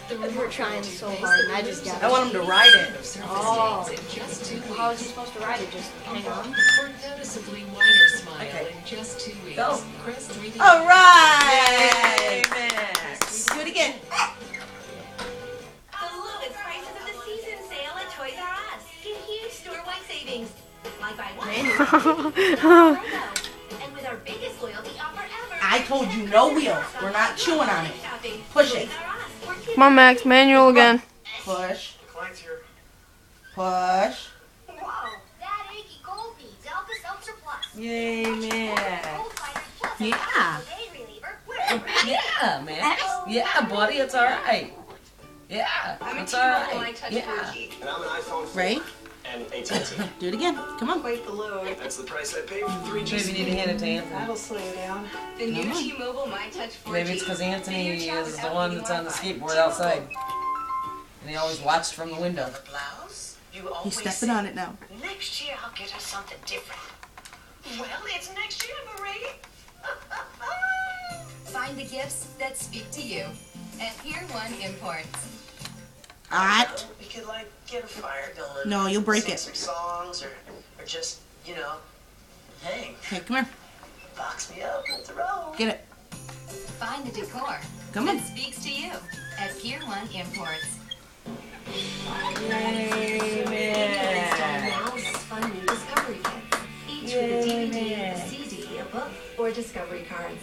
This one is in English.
We were trying so hard, and I just got it. I want him to ride it. Oh. Well, how is he supposed to ride it? Just hang on? Okay. Go. All right. Max. Do it again. The lowest prices of the season sale at Toys R Us. Get huge store-wide savings. Like buy one. And with our biggest loyalty offer ever. I told you no wheels. We're not chewing on it. Push it. Come on, Max. Manual again. Push. Client's here. Push. Whoa, that achy cold needs Alpha Seltzer Plus. Yay, Max. Yeah. Yeah, Max. Yeah, buddy, it's all right. Yeah, it's all right. Yeah. And I'm an iPhone 4 Ready? and AT&T. Do it again. Come on. Quite the load. That's the price I paid for 3G. Maybe you need to hand it to Anthony. That'll slow you down. The new T-Mobile My Touch 4G. Maybe it's because Anthony is the one that's on the skateboard outside. And he always watched from the window. Blouse? You He's always stepping say, on it now. next year I'll get her something different. Well, it's next year, Marie. Find the gifts that speak to you at Pier 1 Imports. Alright. We could, like, get a fire going. No, you'll break sing it. some songs, or just, you know, hang. Okay, come here. Box me up. Let's roll. Get it. Find the decor Come on. that speaks to you at Pier 1 Imports. Yay, Max. Now is fun new Discovery Kits. Each with a DVD, a CD, a book, or Discovery cards.